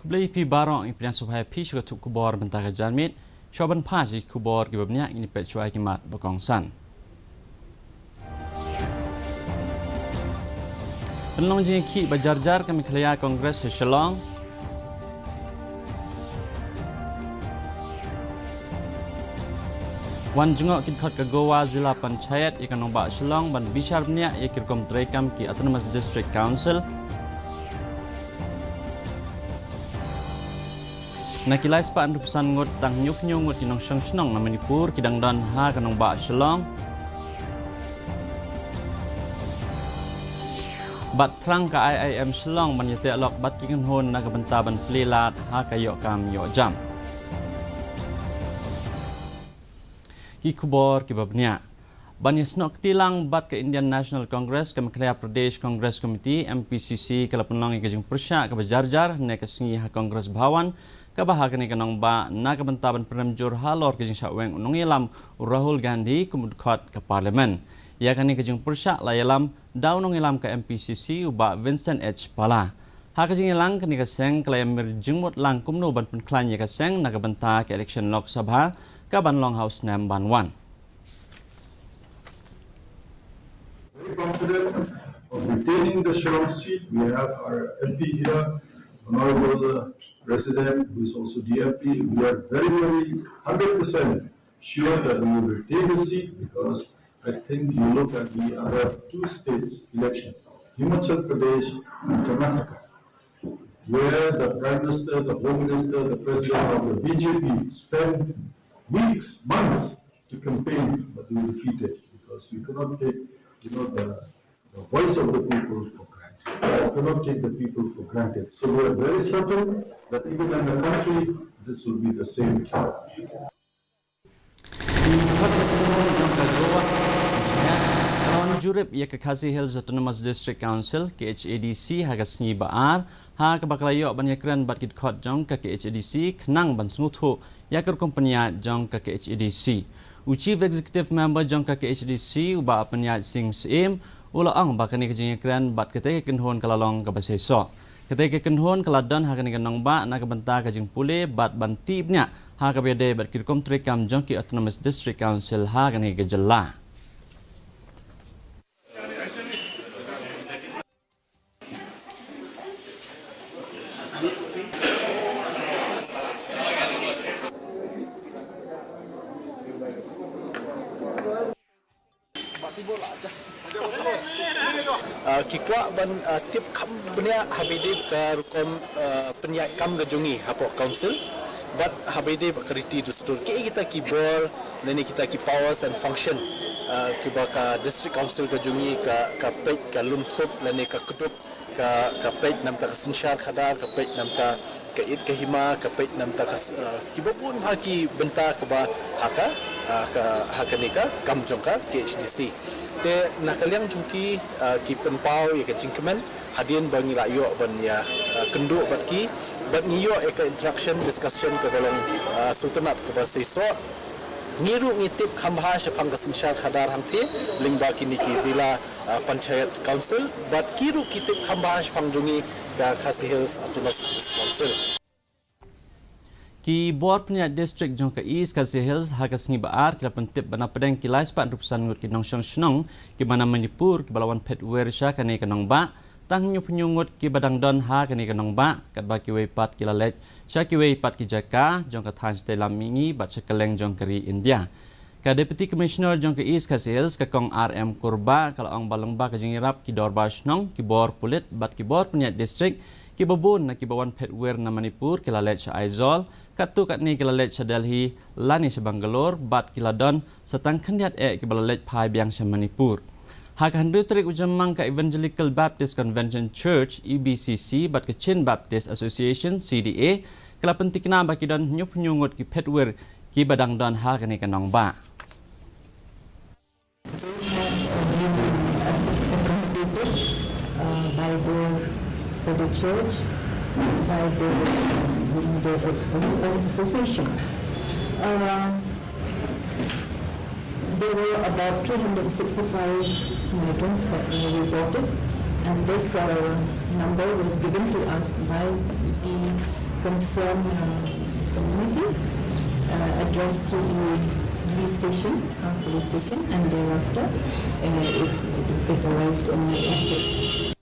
beli pi barang impian supaya pi juga tuk kubor bentar ke jalmit, syaban paji kubor gibabnya ini pet cuai kimat berkongsan. Penlong jengki bajar-jar kami kelihatan Kongres di Shillong. Wan jengok kit ke Goa Zila Panchayat ikan nombak Shillong ban bishar bnia ikirkom terekam ki Autonomous District Council. Nakilai sepan rupusan ngot tang nyuk ngut inong syong syong na Manipur kidang dan ha kanong ba Shillong. Bat terang ke IIM Shillong ban yete alok bat kikan hon na kabenta ban pelilat ha kayok kam yok jam. Ki kubor ki babnya. Ban yasnok tilang bat ke Indian National Congress ke Madhya Pradesh Congress Committee MPCC kala penlong ikajung persya ke bajar-jar ne kesengi ha Congress Bhawan ke bahagani kanong ba na kabenta ban penamjur halor kajing syaweng unong ilam Rahul Gandhi kumudkot ke parlimen. Ia kani kajing persya layalam daunong ilam ke MPCC uba Vincent H. Pala. Ha kajing ilang kani kaseng kelayam mirjengmut lang kumno ban penklan ya kaseng na kabenta ke election Lok Sabha ke ban Long House Nam Ban 1. Very confident of retaining the Shillong seat. We have our MP here, Honorable President, who is also DMP. We are very 100% sure that we will retain the seat because I think you look at the other two states election, Himachal Pradesh and Karnataka, where the Prime Minister, the Home Minister, the President of the BJP spent weeks, months to campaign, but we were defeated because we could not take, the voice of the people for granted. We could not take the people for granted. So we are very certain that even in the country, this will be the same. Jurip ia ke Khasi Hills Autonomous District Council KHADC hagas ni baar ha ke bakalayo ban yakran bat kit khot jong ke KHADC khnang ban snuthu yakar kompanya jong ke KHADC Chief Executive Member jong ke KHADC uba apanya Singh Sim ula ang bakani ke jing yakran bat kete kenhon kalalong ke baseso kete ke kenhon kaladan ha kani kanong ba na ke benta ke jing pule bat ban tibnya ha ke bede bat kit kom trekam jong ke Autonomous District Council ha kani ke jella. Kikwa ban tip kam benya habide karukom penyak kam gajungi hapo council but habide bakriti dustur ke kita kibor nani kita ki powers and function kiba ka district council gajungi ka pet ka lumthup lani ka kutup ka pet nam ta sinshar khadar ka pet nam ta ka it ka hima ka pet nam ta kiba pun haki benta ka ba haka nika kam jongka KHDC te nakaliang jungki ki penpau ya ke jingkemen hadian bangi layo ban ya kendu bat ki bat niyo eka interaction discussion ke dalam sultanat ke bahasa iso ngiru ngitip khambha shapang kasinshar khadar hamte lingba kini ki zila panchayat council bat kiru kitip khambha shapang jungi ka Khasi Hills Autonomous Council Ki Board Penyak District jong ke East Khasi Hills hagas ni baar kila pentip bana pedang kilai sepat rupusan ngut ki nong syong syong ki mana Manipur ki balawan pet wersha kani kanong ba tang nyu penyungut ki badang don ha kani kanong ba kat ba ki wei pat kila lech sha ki wei pat ki jaka jong ka than te lam mingi bat sekeleng jong keri India ka Deputy Commissioner jong ke East Khasi Hills ka kong RM Kurba kalau ang balong ba ka jingirap ki dor ba shnong ki bor pulit bat ki Board Penyak District ki babun na ki bawan pet wer na Manipur kila lech sha Aizol katu kat ni kila lech Delhi lani sa Bangalore bat kila don setang kandiat kibala lech pai biang sa Manipur. Hak handu trik ujamang ka Evangelical Baptist Convention Church EBCC bat ke Chin Baptist Association CDA kala pentik na baki don nyup nyungut ki petwer ki badang don ha kani kanong ba. For the church, by the association. There were about 365 migrants that were reported, and this number was given to us by the concerned community addressed to the police station, and thereafter it arrived in my office.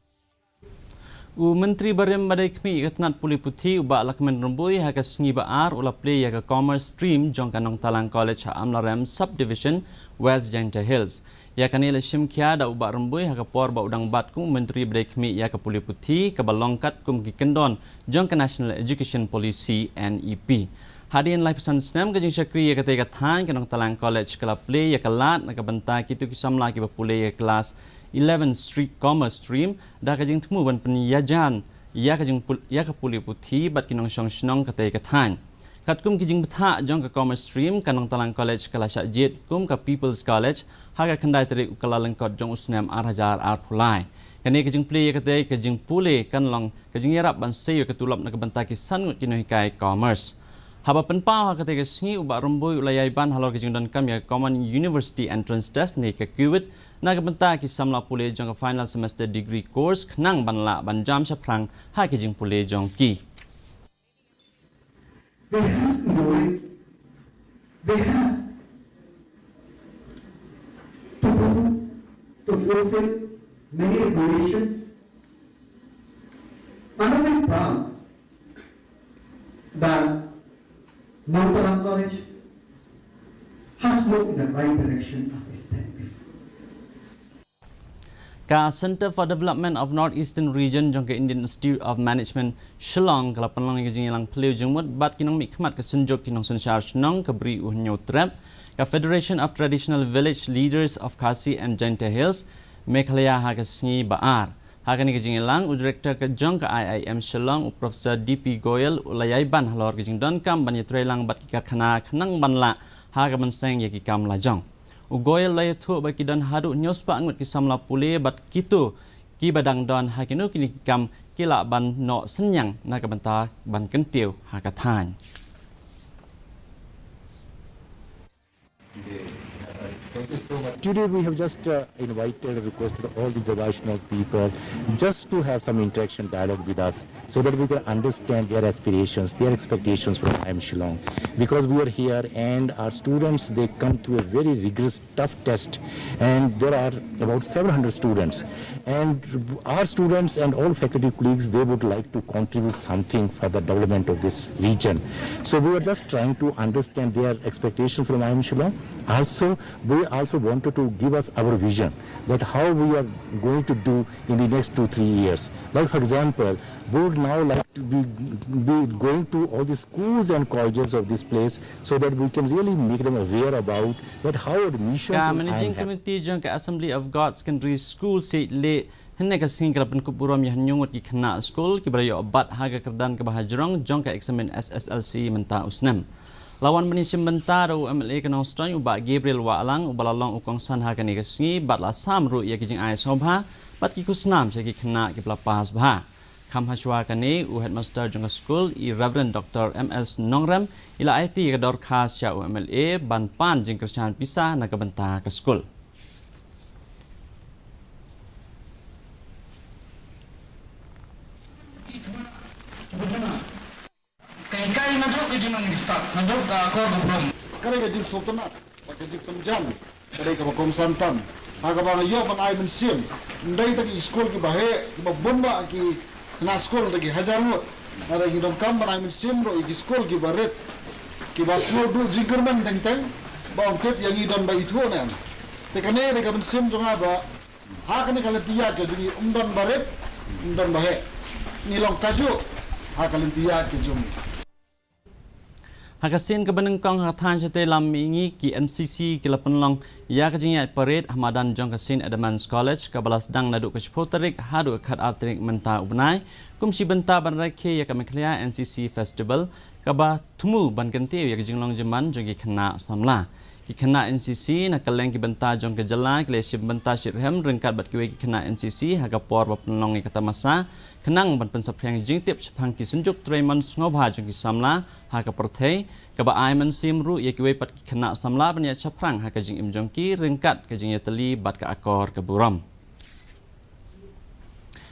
Menteri Barim Badai Kmi Katnat Puli Putih ubak lakmen rembui hakas ngi baar ula play ya commerce stream jong kanong Talang College Amlarem Subdivision West Janta Hills. Ya kanila shimkia da ubak rembui haka por ba udang bat kum Menteri Badai Kmi ya ka Puli Putih ka balongkat kum ki kendon jong ka National Education Policy NEP. Hadian live pesan senam kajing syakri ya kata kathan kanong Talang College kala play ya kalat na kabanta kitu kisamla ki bapulay ya kelas 11 Street Commerce Stream dah kajing temu ban penyajan ya ka Puli Putih bat kinong syong shnong katai kathan kat kum kijing betha jong ka Commerce Stream kanong Talang College kala syajit kum ka People's College haga kendai terik ukala lengkot jong usnam arhajar arpulai kani kajing play ya katai kajing pule kanlong kajing yarap ban sayo katulap na kabanta ki sangut kinoy kai commerce haba penpau ha katai kasingi ubak rumbui ulayai ban halor kajing don kam ya Common University Entrance Test ni ka Kuwait Nagabanta ki samla pule jong final semester degree course khnang banla banjam saprang ha ki jing pule jong ki. They have knowledge. They have to fulfill many regulations. I'm very proud that Mount Talang College has moved in the right direction as I said before. Ka Center for Development of Northeastern Region jong ka Indian Institute of Management Shillong kala panlong ka jing ilang pleu jong mut bat kinong mikmat ka senjok kinong sensyar shnong ka bri uhnyo trap ka Federation of Traditional Village Leaders of Khasi and Janta Hills Meghalaya ha ka sngi baar ha ka ni ka jing ilang director ka jong ka IIM Shillong Professor DP Goyal ulayai ban halor ka jing don kam ban yatre lang bat ki karkhana khnang banla ha ka banseng ya ki kam la jong Ugoyal lay thu ba kidan hadu nyos pa angut ki samla pule bat kitu ki badang don ha kinu kini kam kila ban no senyang na ka banta ban kentiu ha ka than Today we have just invited, requested all the Vaishnav people just to have some interaction dialogue with us so that we can understand their aspirations, their expectations from IIM Shillong. Because we are here and our students, they come to a very rigorous, tough test and there are about 700 students. And our students and all faculty colleagues, they would like to contribute something for the development of this region. So we are just trying to understand their expectations from IIM Shillong. Also, we also wanted to give us our vision that how we are going to do in the next 2-3 years. Like for example, we would now like to be going to all the schools and colleges of this place so that we can really make them aware about that how admissions ka managing committee jong ka Assembly of God Secondary School said le henne ka sing kala penkupuram ya nyungut ki khana school ki brayo bat haga kerdan ka bahajrong jong ka examen SSLC menta usnam lawan menisim bentar UMLA kanong strong ubak Gabriel Waalang ubalalong ukong san ha kani kasngi bat la samru ya kijing ai sobha bat ki kusnam se ki khana ki plapas bha kham hashwa kani headmaster jong school I Reverend Dr. MS Nongram ila IT ka dor khas cha UMLA ban pan jing kersan pisah na ka benta ka school Kai nadok ke junang start nadok ko gubrom Kare ka jing sultanat, ka jing penjam, kare ka bakom santam. Aga ba yo ban ay men sim. Ndai ta ki school ki bahe, ki bomba ki na school ta ki hajar mo. Ara ki dom kam ban ay men sim ro ki school ki baret. Ki basu du jingkerman teng teng. Ba om tep yang idon ba itu ne. Te kane re ka ben sim jonga ba. Ha kane kala tiya ke juni umdon baret, umdon bahe. Ni long taju. Ha kala tiya ke juni. Hakasin ke benengkong hathan chate lam mingi ki NCC ki lapenlong ya ka jingya parade Hamadan jong kasin Adamans College ka balas dang nadu ka spotarik hadu khat artrik menta ubnai kumsi benta ban rakhe ya ka Meghalaya NCC Festival ka ba thumu ban kante ya ka jinglong jeman jogi khana samla ki khana NCC na kaleng ki benta jong ka jala ki le shib benta shirhem rengkat bat ki ki khana NCC ha ka por ba penlong ki kata masa khenang ban pensaprang jing tip sephang ki senjuk Tremon ngobha jong ki samla ha ka perthei ka ba ai man simru ye ki we pat ki khana samla ban ya chaprang ha ka jing im jong ki rengkat ka jing ya teli bat ka akor ka buram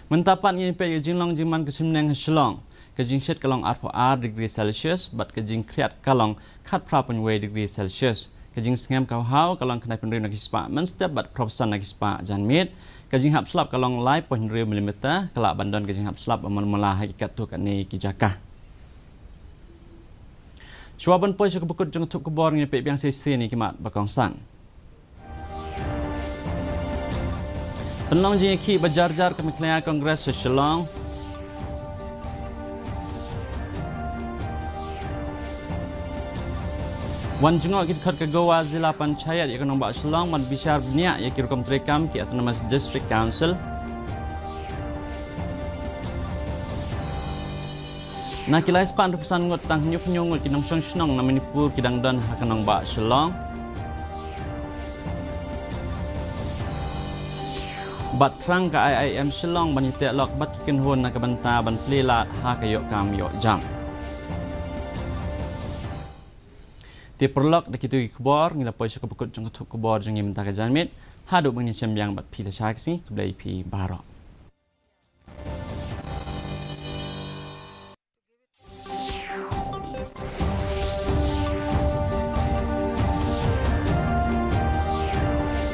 mentapat ngi pe jing long jing man ka simneng Shillong kajing shet kalong R4R degree Celsius bat kajing kriat kalong kat prapunwe degree Celsius kajing sengam kau hau kalong kenai penri nagispa menstep bat profesan nagispa janmit kajing hap slap kalong lai poin rio milimeter kelak bandon kajing hap slap mula hakikat tu kani kijakah Shuaban poi sekebukut jeng tup kebor ngi pek biang sisi ni kimat bakong san. Penlong jing ki bajar-jar kami kelaya Kongres Shillong. Wan jengok kit khot ke Goa Zila Panchayat ya kanong ba Shillong man bishar bnia ya kirukom trekam ki Autonomous District Council. Nak kilai sepan rupusan ngot tang nyuk nyungut kinong syong syong na Manipur kidang dan hakanong ba Shillong. Bat trang ka IIM Shillong banite lok bat kikin hon na kabanta ban plelat ha kayo kam yo jam. Ti perlok da kitu ikbor ngila poy sekebukut jeng tup kebor jeng imta ka janmit hadu bangni sembyang bat pila saksi keblai pi barok.